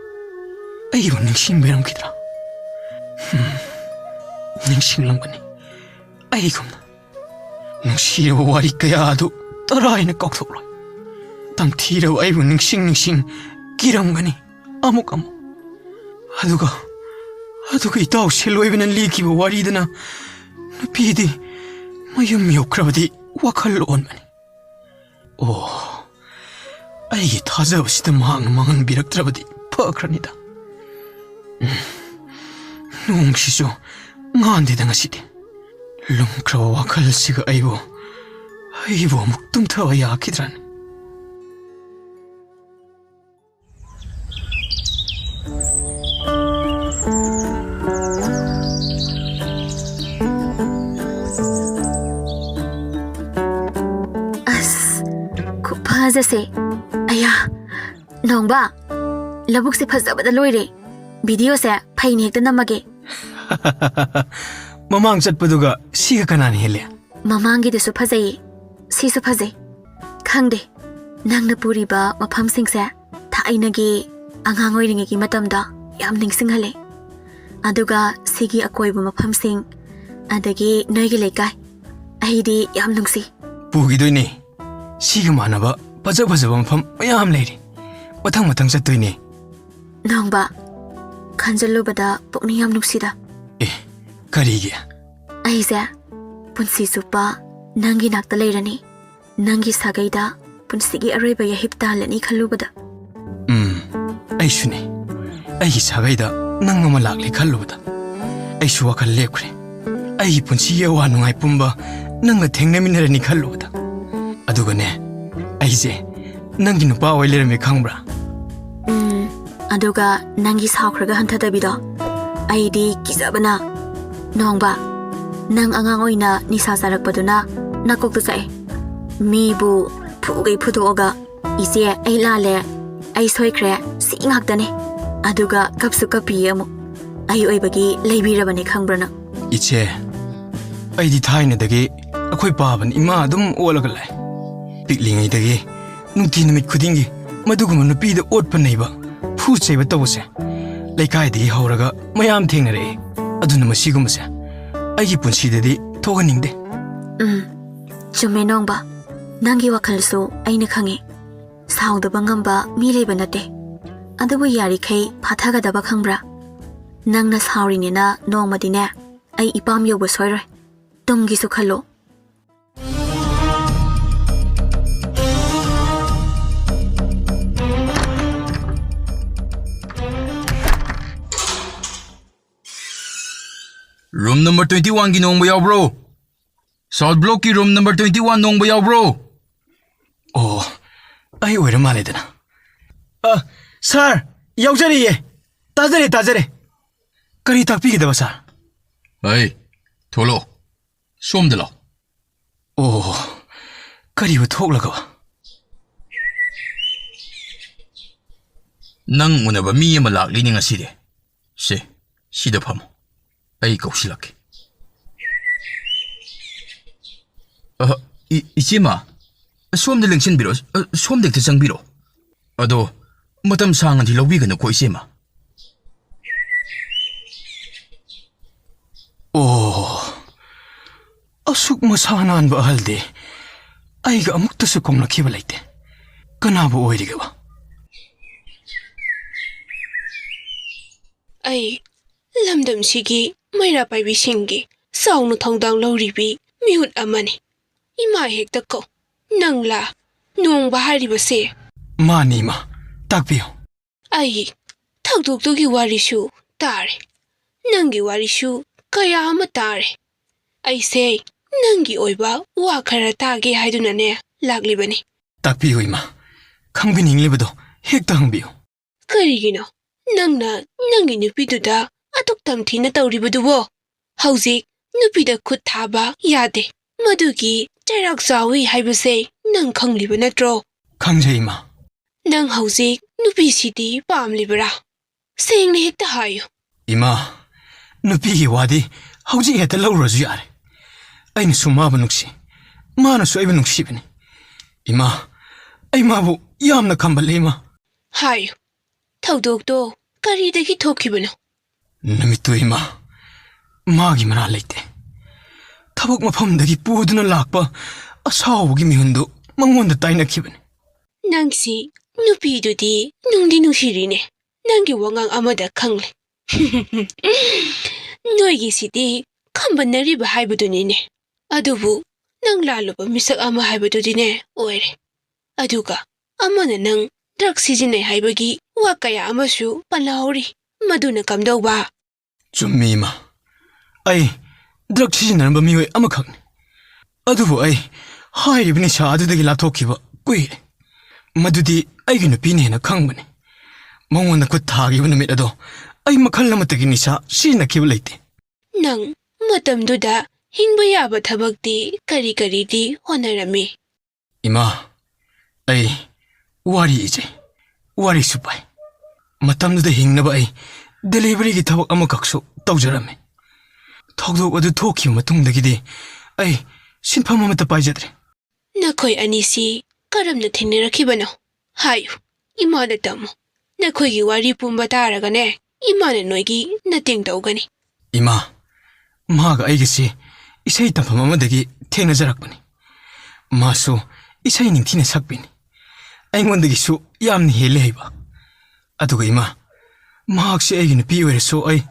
ꯑꯩꯕꯨ ꯅꯤꯡꯁꯤꯡꯕꯤꯔꯝꯈꯤꯗ꯭ꯔꯥ? ꯅꯤꯡꯁꯤꯡꯂꯝꯒꯅꯤ. ꯑꯩꯒꯨꯝꯅ ꯅꯨꯡꯁꯤꯔꯕ ꯋꯥꯔꯤ ꯀꯌꯥ ꯑꯗꯨ ꯇꯔꯥꯏꯅ ꯀꯥꯎꯊꯣꯛꯂꯣꯏ. ꯇꯝꯊꯤꯔꯕ ꯑꯩꯕꯨ ꯅꯤꯡꯁꯤꯡ ꯀꯤꯔꯝꯒꯅꯤ ꯑꯃꯨꯛ. ꯑꯗꯨꯒ ꯏꯇꯥꯎ ꯁꯦꯜꯂꯣꯏꯕꯅ ꯂꯤꯈꯤꯕ ꯋꯥꯔꯤꯗꯅ ꯅꯨꯄꯤꯗꯤ ꯃꯌꯨꯝ ꯌꯧꯈ꯭ꯔꯕꯗꯤ ꯋꯥꯈꯜ ꯑꯣꯟꯕꯅꯤ. ꯑꯣ, ꯑꯩꯒꯤ ꯊꯥꯖꯕꯁꯤꯗ ꯃꯍꯥꯛꯅ ꯃꯥꯡꯍꯟꯕꯤꯔꯛꯇ꯭ꯔꯕꯗꯤ ꯐꯈ꯭ꯔꯅꯤꯗ. ꯅꯣꯡꯁꯤꯁꯨ ꯉꯥꯟꯗꯦꯗ ꯉꯁꯤꯗꯤ. ꯂꯨꯝꯈ꯭ꯔꯕ ꯋꯥꯈꯜꯁꯤꯒ ꯑꯩꯕꯨ ꯑꯃꯨꯛ ꯇꯨꯝꯊꯕ ꯌꯥꯈꯤꯗ꯭ꯔꯅꯤ? ꯈꯨꯐꯖꯁꯦ. ꯑꯌꯥ, ꯅꯣꯡꯕ, ꯂꯧꯕꯨꯛꯁꯦ ꯐꯖꯕꯗ ꯂꯣꯏꯔꯦ. ꯚꯤꯗꯤꯑꯣꯁꯦ ꯐꯩꯅ ꯍꯦꯛꯇ ꯅꯝꯃꯒꯦ. ꯃꯃꯥꯡ ꯆꯠꯄꯗꯨꯒ ꯁꯤꯒ ꯀꯅꯥꯅ ꯍꯦꯜꯂꯦ? ꯃꯃꯥꯡꯒꯤꯗꯨꯁꯨ ꯐꯖꯩꯌꯦ, ꯁꯤꯁꯨ ꯐꯖꯩ. ꯈꯪꯗꯦ, ꯅꯪꯅ ꯄꯨꯔꯤꯕ ꯃꯐꯝꯁꯤꯡꯁꯦ ꯊꯥꯏꯅꯒꯤ ꯑꯉꯥꯡ ꯑꯣꯏꯔꯤꯉꯩꯒꯤ ꯃꯇꯝꯗ ꯌꯥꯝ ꯅꯤꯡꯁꯤꯡꯍꯜꯂꯦ. ꯑꯗꯨꯒ ꯁꯤꯒꯤ ꯑꯀꯣꯏꯕ ꯃꯐꯝꯁꯤꯡ ꯑꯗꯒꯤ ꯅꯣꯏꯒꯤ ꯂꯩꯀꯥꯏ ꯑꯩꯗꯤ ꯌꯥꯝ ꯅꯨꯡꯁꯤ. ꯄꯨꯈꯤꯗꯣꯏꯅꯦ. ꯁꯤꯒ ꯃꯥꯟꯅꯕ ꯐꯖꯕ ꯃꯐꯝ ꯃꯌꯥꯝ ꯂꯩꯔꯤ. ꯃꯊꯪ ꯆꯠꯇꯣꯏꯅꯦ. ꯅꯣꯡꯕ, ꯈꯟꯖꯜꯂꯨꯕꯗ ꯄꯨꯛꯅꯤꯡ ꯌꯥꯝ ꯅꯨꯡꯁꯤꯗ. ꯑꯦ, ꯀꯔꯤꯒꯤ? ꯑꯩꯁꯦ ꯄꯨꯟꯁꯤ ꯆꯨꯞꯄ ꯅꯪꯒꯤ ꯅꯥꯛꯇ ꯂꯩꯔꯅꯤ. ꯅꯪꯒꯤ ꯁꯥꯒꯩꯗ ꯄꯨꯟꯁꯤꯒꯤ ꯑꯔꯣꯏꯕ ꯌꯥꯍꯤꯞ ꯇꯥꯜꯂꯅꯤ ꯈꯜꯂꯨꯕꯗ. ꯑꯩꯁꯨꯅꯦ. ꯑꯩꯒꯤ ꯁꯥꯒꯩꯗ ꯅꯪ ꯑꯃ ꯂꯥꯛꯂꯦ ꯈꯜꯂꯨꯕꯗ ꯑꯩꯁꯨ ꯋꯥꯈꯜ ꯂꯦꯞꯈ꯭ꯔꯦ. ꯑꯩꯒꯤ ꯄꯨꯟꯁꯤꯒꯤ ꯑꯋꯥ ꯅꯨꯡꯉꯥꯏ ꯄꯨꯝꯕ ꯅꯪꯒ ꯊꯦꯡꯅꯃꯤꯟꯅꯔꯅꯤ ꯈꯜꯂꯨꯕꯗ. ꯑꯗꯨꯒꯅꯦ, ꯑꯩꯁꯦ ꯅꯪꯒꯤ ꯅꯨꯄꯥ ꯑꯣꯏ ꯂꯩꯔꯝꯃꯦ ꯈꯪꯕ꯭ꯔꯥ? ꯑꯗꯨꯒ ꯅꯪꯒꯤ ꯁꯥꯎꯈ꯭ꯔꯒ ꯍꯟꯊꯗꯕꯤꯗꯣ ꯑꯩꯗꯤ ꯀꯤꯖꯕꯅ. ꯅꯣꯡꯕ, ꯅꯪ ꯑꯉꯥꯡ ꯑꯣꯏꯅ ꯅꯤꯁꯥ ꯆꯥꯔꯛꯄꯗꯨꯅ ꯅꯀꯣꯛꯇ ꯆꯥꯛꯑꯦ. ꯃꯤꯕꯨ ꯐꯨꯒꯩ ꯐꯨꯗꯣꯛꯑꯒ ꯏꯆꯦ ꯑꯩ ꯂꯥꯜꯂꯦ, ꯑꯩ ꯁꯣꯏꯈ꯭ꯔꯦ, ꯁꯤ ꯉꯥꯛꯇꯅꯦ. ꯑꯗꯨꯒ ꯀꯞꯁꯨ ꯀꯞꯄꯤꯌꯦ ꯑꯃꯨꯛ. ꯑꯩ ꯑꯣꯏꯕꯒꯤ ꯂꯩꯕꯤꯔꯕꯅꯦ ꯈꯪꯕ꯭ꯔꯥ ꯅꯪ? ꯏꯆꯦ, ꯑꯩꯗꯤ ꯊꯥꯏꯅꯗꯒꯤ ꯑꯩꯈꯣꯏ ꯄꯥꯕꯅ ꯏꯃꯥ ꯑꯗꯨꯝ ꯑꯣꯜꯂꯒ ꯂꯥꯛꯑꯦ. ꯄꯤꯛꯂꯤꯉꯩꯗꯒꯤ ꯅꯨꯡꯇꯤ ꯅꯨꯃꯤꯠ ꯈꯨꯗꯤꯡꯒꯤ ꯃꯗꯨꯒꯨꯝꯕ ꯅꯨꯄꯤꯗ ꯑꯣꯠꯄ ꯅꯩꯕ ꯐꯨ ꯆꯩꯕ ꯇꯧꯕꯁꯦ ꯂꯩꯀꯥꯏꯗꯒꯤ ꯍꯧꯔꯒ ꯃꯌꯥꯝ ꯊꯦꯡꯅꯔꯛꯑꯦ. ꯑꯗꯨꯅ ꯃꯁꯤꯒꯨꯝꯕꯁꯦ ꯑꯩꯒꯤ ꯄꯨꯟꯁꯤꯗꯗꯤ ꯊꯣꯛꯍꯟꯅꯤꯡꯗꯦ ꯆꯨꯝꯃꯦ ꯅꯣꯡꯕ ꯅꯪꯒꯤ ꯋꯥꯈꯜꯁꯨ ꯑꯩꯅ ꯈꯪꯉꯤ ꯁꯥꯎꯗꯕ ꯉꯝꯕ ꯃꯤ ꯂꯩꯕ ꯅꯠꯇꯦ ꯑꯗꯨꯕꯨ ꯌꯥꯔꯤꯈꯩ ꯐꯥꯊꯒꯗꯕ ꯈꯪꯕ꯭ꯔꯥ ꯅꯪꯅ ꯁꯥꯎꯔꯤꯅꯤꯅ ꯅꯣꯡꯃꯗꯤꯅꯦ ꯑꯩ ꯏꯄꯥꯝ ꯌꯧꯕ ꯁꯣꯏꯔꯣꯏ ꯇꯨꯡꯒꯤꯁꯨ ꯈꯜꯂꯣ ꯔꯨꯝ ꯅꯝꯕꯔ 21ꯒꯤ ꯅꯣꯡꯕ ꯌꯥꯎꯕ꯭ꯔꯣ? ꯁꯥꯎꯠ ꯕ꯭ꯂꯣꯛꯀꯤ ꯔꯨꯝ ꯅꯝꯕꯔ 21 ꯅꯣꯡꯕ ꯌꯥꯎꯕ꯭ꯔꯣ? ꯑꯣ ꯑꯩ ꯑꯣꯏꯔ ꯃꯥꯜꯂꯦꯗꯅ ꯁꯥꯔ ꯌꯥꯎꯖꯔꯤꯌꯦ ꯇꯥꯖꯔꯦ ꯀꯔꯤ ꯇꯥꯛꯄꯤꯒꯗꯕ ꯁꯥꯔ ꯑꯩ ꯊꯣꯛꯂꯛꯑꯣ ꯁꯣꯝꯗ ꯂꯥꯛꯑꯣ ꯑꯣ ꯀꯔꯤꯕꯨ ꯊꯣꯛꯂꯒꯕ ꯅꯪ ꯎꯅꯕ ꯃꯤ ꯑꯃ ꯂꯥꯛꯂꯤꯅꯦ ꯉꯁꯤꯗꯤ ꯁꯤꯗ ꯐꯝꯃꯣ ꯑꯩ ꯀꯧꯁꯤꯜꯂꯛꯀꯦ 이치마, 수험들 랭신비로, 수험댁 대장비로. 아도, 마담 상한 딜러비가 넣고 이치마. 오, asuk masanan ba halde, aiga amuktasu kongna kibalite. Kanabo oiriga ba? ꯑꯩ ꯂꯝꯗꯝꯁꯤꯒꯤ ꯃꯩꯔꯥ ꯄꯥꯏꯕꯤꯁꯤꯡꯒꯤ ꯆꯥꯎꯅ ꯊꯧꯗꯥꯡ ꯂꯧꯔꯤꯕꯤ ꯃꯤꯍꯨꯠ ꯑꯃꯅꯤ ꯏꯃꯥ ꯍꯦꯛꯇ ꯀꯧ ꯅꯪꯂꯥ ꯅꯣꯡꯕ ꯍꯥꯏꯔꯤꯕꯁꯦ ꯃꯥꯅꯤ ꯏꯃꯥ ꯇꯥꯛꯄꯤꯌꯨ ꯑꯩ ꯊꯧꯗꯣꯛꯇꯨꯒꯤ ꯋꯥꯔꯤꯁꯨ ꯇꯥꯔꯦ ꯅꯪꯒꯤ ꯋꯥꯔꯤꯁꯨ ꯀꯌꯥ ꯑꯃ ꯇꯥꯔꯦ ꯑꯩꯁꯦ ꯅꯪꯒꯤ ꯑꯣꯏꯕ ꯋꯥ ꯈꯔ ꯇꯥꯒꯦ ꯍꯥꯏꯗꯨꯅꯅꯦ ꯂꯥꯛꯂꯤꯕꯅꯤ ꯇꯥꯛꯄꯤꯌꯨ ꯏꯃꯥ ꯈꯪꯕꯤꯅꯤꯡꯂꯤꯕꯗꯣ ꯍꯦꯛꯇ ꯍꯪꯕꯤꯌꯨ ꯀꯔꯤꯒꯤꯅꯣ ꯅꯪꯅ ꯅꯪꯒꯤ ꯅꯨꯄꯤꯗꯨꯗ ꯑꯇꯨꯛ ꯇꯝꯊꯤꯅ ꯇꯧꯔꯤꯕꯗꯨꯕꯣ ꯍꯧꯖꯤꯛ ꯅꯨꯄꯤꯗ ꯈꯨꯠ ꯊꯥꯕ ꯌꯥꯗꯦ ꯃꯗꯨꯒꯤ ꯆꯩꯔꯥꯛ ꯆꯥꯎꯏ ꯍꯥꯏꯕꯁꯦ ꯅꯪ ꯈꯪꯂꯤꯕ ꯅꯠꯇ꯭ꯔꯣ ꯈꯪꯖꯩ ꯏꯃꯥ ꯅꯪ ꯍꯧꯖꯤꯛ ꯅꯨꯄꯤꯁꯤꯗꯤ ꯄꯥꯝꯂꯤꯕ꯭ꯔꯥ ꯁꯦꯡꯅ ꯍꯦꯛꯇ ꯍꯥꯏꯌꯨ ꯏꯃꯥ ꯅꯨꯄꯤꯒꯤ ꯋꯥꯗꯤ ꯍꯧꯖꯤꯛ ꯍꯦꯛꯇ ꯂꯧꯔꯁꯨ ꯌꯥꯔꯦ ꯑꯩꯅꯁꯨ ꯃꯥꯕꯨ ꯅꯨꯡꯁꯤ ꯃꯥꯅꯁꯨ ꯑꯩꯕꯨ ꯅꯨꯡꯁꯤꯕꯅꯤ ꯏꯃꯥ ꯑꯩ ꯃꯥꯕꯨ ꯌꯥꯝꯅ ꯈꯝꯕꯜꯂꯦ ꯏꯃꯥ ꯍꯥꯏꯌꯨ ꯊꯧꯗꯣꯛꯇꯣ ꯀꯔꯤꯗꯒꯤ ꯊꯣꯛꯈꯤꯕꯅꯣ ꯅꯨꯃꯤꯠꯇꯨ ꯏꯃꯥ 마기 ꯃꯅꯥ ꯂꯩꯇꯦ ꯊꯕꯛ ꯃꯐꯝꯗꯒꯤ ꯄꯨꯗꯨꯅ ꯂꯥꯛꯄ ꯑꯁꯥꯎꯕꯒꯤ ꯃꯤꯍꯨꯟꯗꯨ ꯃꯉꯣꯟꯗ ꯇꯥꯏꯅꯈꯤꯕꯅꯤ ꯅꯪꯁꯤ ꯅꯨꯄꯤꯗꯨꯗꯤ ꯅꯨꯡꯗꯤ ꯅꯨꯡꯁꯤꯔꯤꯅꯦ ꯅꯪꯒꯤ ꯋꯥꯉꯥꯡ ꯑꯃꯗ ꯈꯪꯂꯦ ꯅꯣꯏꯒꯤꯁꯤꯗꯤ ꯈꯝꯕꯟꯅꯔꯤꯕ ꯍꯥꯏꯕꯗꯨꯅꯤꯅꯦ ꯑꯗꯨꯕꯨ ꯅꯪ ꯂꯥꯜꯂꯨꯕ ꯃꯤꯁꯛ ꯑꯃ ꯍꯥꯏꯕꯗꯨꯗꯤꯅꯦ ꯑꯣꯏꯔꯦ ꯑꯗꯨꯒ ꯑꯃꯅ ꯅꯪ ꯗ꯭ꯔꯒ ꯁꯤꯖꯤꯟꯅꯩ ꯍꯥꯏꯕꯒꯤ ꯋꯥ ꯀꯌꯥ ꯑꯃꯁꯨ ꯄꯟꯍꯧꯔꯤ ꯃꯗꯨꯅ ꯀꯝꯗꯧꯕ ꯆꯨꯝꯃꯤ ꯏꯃꯥ ꯑꯩ ꯗ꯭ꯔꯒ ꯁꯤꯖꯤꯟꯅꯔꯝꯕ ꯃꯤꯑꯣꯏ ꯑꯃꯈꯛꯅꯤ ꯑꯗꯨꯕꯨ ꯑꯩ ꯍꯥꯏꯔꯤꯕ ꯅꯤꯁꯥ ꯑꯗꯨꯗꯒꯤ ꯂꯥꯞꯊꯣꯛꯈꯤꯕ ꯀꯨꯏꯔꯦ ꯃꯗꯨꯗꯤ ꯑꯩꯒꯤ ꯅꯨꯄꯤꯅ ꯍꯦꯟꯅ ꯈꯪꯕꯅꯤ ꯃꯉꯣꯟꯗ ꯈꯨꯠ ꯊꯥꯈꯤꯕ ꯅꯨꯃꯤꯠ ꯑꯗꯣ ꯑꯩ ꯃꯈꯜ ꯑꯃꯠꯇꯒꯤ ꯅꯤꯁꯥ ꯁꯤꯖꯤꯟꯅꯈꯤꯕ ꯂꯩꯇꯦ ꯅꯪ ꯃꯇꯝꯗꯨꯗ ꯍꯤꯡꯕ ꯌꯥꯕ ꯊꯕꯛꯇꯤ ꯀꯔꯤ ꯀꯔꯤꯗꯤ ꯍꯣꯠꯅꯔꯝꯃꯤ ꯏꯃꯥ ꯑꯩ ꯋꯥꯔꯤ ꯏꯖꯩ ꯋꯥꯔꯤꯁꯨ ꯄꯥꯏ ꯃꯇꯝꯗꯨꯗ ꯍꯤꯡꯅꯕ ꯑꯩ ꯗꯦꯂꯤꯚꯔꯤꯒꯤ ꯊꯕꯛ ꯑꯃꯈꯛꯁꯨ ꯇꯧꯖꯔꯝꯃꯤ ꯊꯧꯗꯣꯛ ꯑꯗꯨ ꯊꯣꯛꯈꯤꯕ ꯃꯇꯨꯡꯗꯒꯤꯗꯤ ꯑꯩ ꯁꯤꯟꯐꯝ ꯑꯃꯠꯇ ꯄꯥꯏꯖꯗ꯭ꯔꯦ ꯅꯈꯣꯏ ꯑꯅꯤꯁꯤ ꯀꯔꯝꯅ ꯊꯦꯡꯅꯔꯛꯈꯤꯕꯅꯣ ꯍꯥꯏꯌꯨ ꯏꯃꯥꯗ ꯇꯝꯃꯨ ꯅꯈꯣꯏꯒꯤ ꯋꯥꯔꯤ ꯄꯨꯝꯕ ꯇꯥꯔꯒꯅꯦ ꯏꯃꯥꯅ ꯅꯣꯏꯒꯤ ꯃꯇꯦꯡ ꯇꯧꯒꯅꯤ ꯏꯃꯥ ꯃꯥꯒ ꯑꯩꯒꯁꯤ ꯏꯁꯩ ꯇꯝꯐꯝ ꯑꯃꯗꯒꯤ ꯊꯦꯡꯅꯖꯔꯛꯄꯅꯤ ꯃꯥꯁꯨ ꯏꯁꯩ ꯅꯤꯡꯊꯤꯅ ꯁꯛꯄꯤꯅꯤ ꯑꯩꯉꯣꯟꯗꯒꯤꯁꯨ ꯌꯥꯝꯅ ꯍꯦꯜꯂꯦ ꯍꯩꯕ ꯑꯗꯨꯒ ꯏꯃꯥ ꯃꯍꯥꯛꯁꯤ ꯑꯩꯒꯤ ꯅꯨꯄꯤ ꯑꯣꯏꯔꯁꯨ ꯑꯩ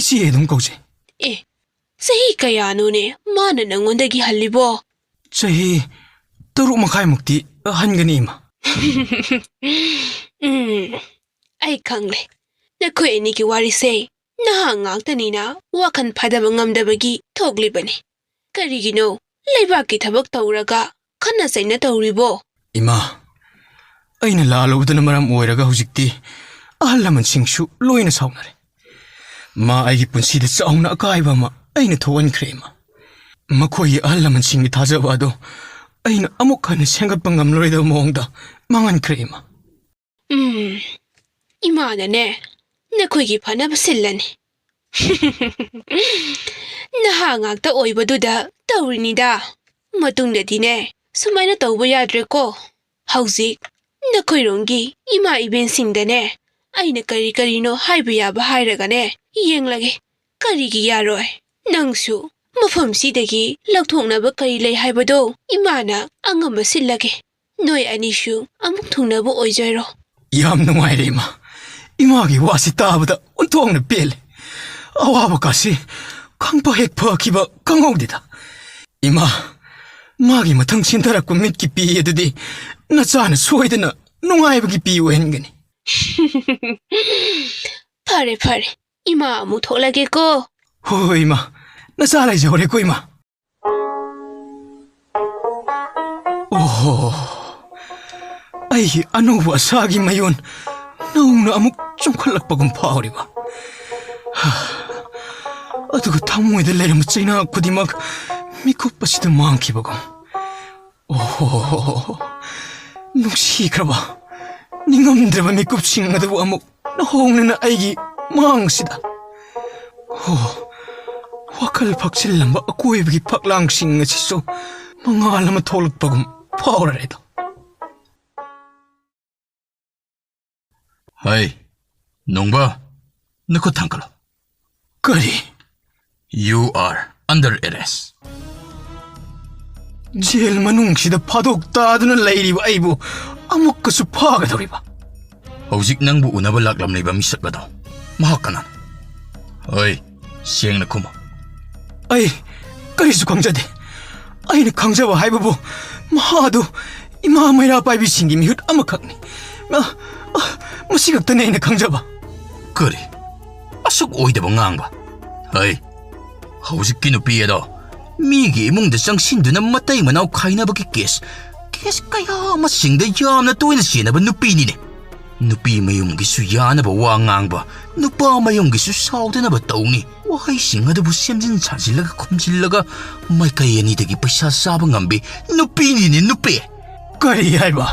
ꯏꯆꯦ ꯑꯗꯨꯝ ꯀꯧꯖꯩ ꯑꯦ ꯆꯍꯤ ꯀꯌꯥꯅꯣꯅꯦ ꯃꯥꯅ ꯅꯪꯉꯣꯟꯗꯒꯤ ꯍꯜꯂꯤꯕꯣ ꯆꯍꯤ 3.5ꯃꯨꯛꯇꯤ ꯍꯟꯒꯅꯤ ꯏꯃꯥ ꯑꯩ ꯈꯪꯂꯦ ꯅꯈꯣꯏ ꯑꯅꯤꯒꯤ ꯋꯥꯔꯤꯁꯦ ꯅꯍꯥ ꯉꯥꯛꯇꯅꯤꯅ ꯋꯥꯈꯜ ꯐꯥꯗꯕ ꯉꯝꯗꯕꯒꯤ ꯊꯣꯛꯂꯤꯕꯅꯤ ꯀꯔꯤꯒꯤꯅꯣ ꯂꯩꯕꯥꯛꯀꯤ ꯊꯕꯛ ꯇꯧꯔꯒ ꯈꯟꯅ ꯆꯩꯅ ꯇꯧꯔꯤꯕꯣ ꯏꯃꯥ ꯑꯩꯅ ꯂꯥꯜꯂꯨꯕꯗꯨꯅ ꯃꯔꯝ ꯑꯣꯏꯔꯒ ꯍꯧꯖꯤꯛꯇꯤ ꯑꯍꯜ ꯂꯃꯟꯁꯤꯡꯁꯨ ꯂꯣꯏꯅ ꯁꯥꯎꯅꯔꯦ ꯃꯥ ꯑꯩꯒꯤ ꯄꯨꯟꯁꯤꯗ ꯆꯥꯎꯅ ꯑꯀꯥꯏꯕ ꯑꯃ ꯑꯩꯅ ꯊꯣꯛꯍꯟꯈ꯭ꯔꯦ ꯏꯃꯥ ꯃꯈꯣꯏꯒꯤ ꯑꯍꯜ ꯂꯃꯟꯁꯤꯡꯒꯤ ꯊꯥꯖꯕ ꯑꯗꯣ ꯑꯩꯅ ꯑꯃꯨꯛ ꯍꯟꯅ ꯁꯦꯝꯒꯠꯄ ꯉꯝꯂꯔꯣꯏꯗꯕ ꯃꯑꯣꯡꯗ ꯃꯥꯡꯍꯟꯈ꯭ꯔꯦ ꯏꯃꯥ 이마는 너희기 반합 실라니. 나항악다 오이버두다 떠오르니다. 마뚱데디네 수마이나 떠오버 야드레고. 하우직 너희롱기 이마 이벤싱데네. 아이나 까리까리노 하이브야바 하이라가네. 이행라게 까리기 야로이. 낭수 ꯃꯐꯝꯁꯤꯗꯒꯤ ꯂꯧꯊꯣꯛꯅꯕ ꯀꯔꯤ ꯂꯩ ꯍꯥꯏꯕꯗꯣ ꯏꯃꯥꯅ ꯑꯉꯝꯕ ꯁꯤꯜꯂꯒꯦ ꯅꯣꯏ ꯑꯅꯤꯁꯨ ꯑꯃꯨꯛ ꯊꯨꯡꯅꯕ ꯑꯣꯏꯖꯔꯣ ꯌꯥꯝ ꯅꯨꯡꯉꯥꯏꯔꯦ ꯏꯃꯥ ꯏꯃꯥꯒꯤ ꯋꯥꯁꯤ ꯇꯥꯕꯗ ꯑꯣꯟꯊꯣꯛꯅ ꯄꯦꯜꯂꯦ ꯑꯋꯥꯕ ꯀꯥꯁꯤ ꯈꯪꯕ ꯍꯦꯛ ꯐꯈꯤꯕ ꯈꯪꯍꯧꯗꯦꯗ ꯏꯃꯥ ꯃꯥꯒꯤ ꯃꯊꯪ ꯁꯤꯟꯊꯔꯛꯄ ꯃꯤꯠꯀꯤ ꯄꯤ ꯑꯗꯨꯗꯤ ꯅꯆꯥꯅ ꯁꯣꯏꯗꯅ ꯅꯨꯡꯉꯥꯏꯕꯒꯤ ꯄꯤ ꯑꯣꯏꯍꯟꯒꯅꯤ ꯐꯔꯦ ꯐꯔꯦ ꯏꯃꯥ ꯑꯃꯨꯛ ꯊꯣꯛꯂꯒꯦꯀꯣ ꯍꯣꯏ ꯏꯃꯥ ꯅꯆꯥ ꯂꯩꯖꯍꯧꯔꯦꯀꯣ ꯏꯃꯥ ꯑꯣꯍꯣ ꯑꯩꯒꯤ ꯑꯅꯧꯕ ꯑꯁꯥꯒꯤ ꯃꯌꯣꯟ ꯅꯧꯅ ꯑꯃꯨꯛ ꯆꯨꯝꯈꯠꯂꯛꯄꯒꯨꯝ ꯐꯥꯎꯔꯤꯕ ꯑꯗꯨꯒ ꯊꯃꯣꯏꯗ ꯂꯩꯔꯝꯕ ꯆꯩꯅꯥ ꯈꯨꯗꯤꯡꯃꯛ ꯃꯤꯀꯨꯞ ꯑꯁꯤꯗ ꯃꯥꯡꯈꯤꯕꯒꯨꯝ ꯑꯣꯍꯣ ꯅꯨꯡꯁꯤꯈ꯭ꯔꯕ ꯅꯤꯡꯉꯝꯗ꯭ꯔꯕ ꯃꯤꯀꯨꯞꯁꯤꯡ ꯑꯗꯨꯕꯨ ꯑꯃꯨꯛ ꯅꯧꯍꯧꯅꯅ ꯑꯩꯒꯤ ꯃꯥꯡꯁꯤꯗ ꯋꯥꯈꯜ ꯐꯛꯆꯤꯜꯂꯝꯕ ꯑꯀꯣꯏꯕꯒꯤ ꯐꯛꯂꯥꯡꯁꯤꯡ ꯑꯁꯤꯁꯨ ꯃꯉꯥꯜ ꯑꯃ ꯊꯣꯛꯂꯛꯄꯒꯨꯝ ꯐꯥꯎꯔꯔꯦꯗꯣ ꯍꯩ ꯅꯣꯡꯕ ꯅꯈꯨꯠ ꯊꯥꯡꯒꯠꯂꯣ ꯀꯔꯤ you are under arrest jail ꯃꯅꯨꯡꯁꯤꯗ ꯐꯥꯗꯣꯛ ꯇꯥꯗꯨꯅ ꯂꯩꯔꯤꯕ ꯑꯩꯕꯨ ꯑꯃꯨꯛꯀꯁꯨ ꯐꯥꯒꯗꯧꯔꯤꯕ ꯍꯧꯖꯤꯛ ꯅꯪꯕꯨ ꯎꯅꯕ ꯂꯥꯛꯂꯝꯂꯤꯕ ꯃꯤꯁꯛ ꯑꯗꯣ ꯃꯍꯥꯛ ꯀꯅꯥꯅꯣ ꯍꯩ ꯁꯦꯡꯅ ꯈꯨꯝꯃꯨ ꯑꯩ ꯀꯔꯤꯁꯨ ꯈꯪꯖꯗꯦ ꯑꯩꯅ ꯈꯪꯖꯕ ꯍꯥꯏꯕꯕꯨ ꯃꯍꯥꯗꯨ ꯏꯃꯥ ꯃꯩꯔꯥ ꯄꯥꯏꯕꯤꯁꯤꯡꯒꯤ ꯃꯤꯍꯨꯠ ꯑꯃꯈꯛꯅꯤ ꯃꯁꯤ ꯈꯛꯇꯅꯤ ꯑꯩꯅ ꯈꯪꯖꯕ ꯀꯔꯤ ꯑꯁꯨꯛ ꯑꯣꯏꯗꯕ ꯉꯥꯡꯕ ꯍꯩ ꯍꯧꯖꯤꯛꯀꯤ ꯅꯨꯄꯤ ꯑꯗꯣ ꯃꯤꯒꯤ ꯏꯃꯨꯡꯗ ꯆꯪꯁꯤꯟꯗꯨꯅ ꯃꯇꯩ ꯃꯅꯥꯎ ꯈꯥꯏꯅꯕꯒꯤ ꯀꯦꯁ ꯀꯌꯥ ꯑꯃꯁꯤꯡꯗ ꯌꯥꯝꯅ ꯇꯣꯏꯅ ꯆꯦꯟꯅꯕ ꯅꯨꯄꯤꯅꯤꯅꯦ ꯅꯨꯄꯤ ꯃꯌꯨꯝꯒꯤꯁꯨ ꯌꯥꯅꯕ ꯋꯥ ꯉꯥꯡꯕ ꯅꯨꯄꯥ ꯃꯌꯨꯝꯒꯤꯁꯨ ꯁꯥꯎꯗꯅꯕ ꯇꯧꯅꯤ ꯋꯥꯍꯩꯁꯤꯡ ꯑꯗꯨꯕꯨ ꯁꯦꯝꯖꯤꯟ ꯁꯥꯖꯤꯜꯂꯒ ꯈꯨꯝꯖꯤꯜꯂꯒ ꯃꯥꯏꯀꯩ ꯑꯅꯤꯗꯒꯤ ꯄꯩꯁꯥ ꯆꯥꯕ ꯉꯝꯕꯤ ꯅꯨꯄꯤꯅꯤꯅꯦ ꯅꯨꯄꯤ ꯀꯔꯤ ꯍꯥꯏꯕ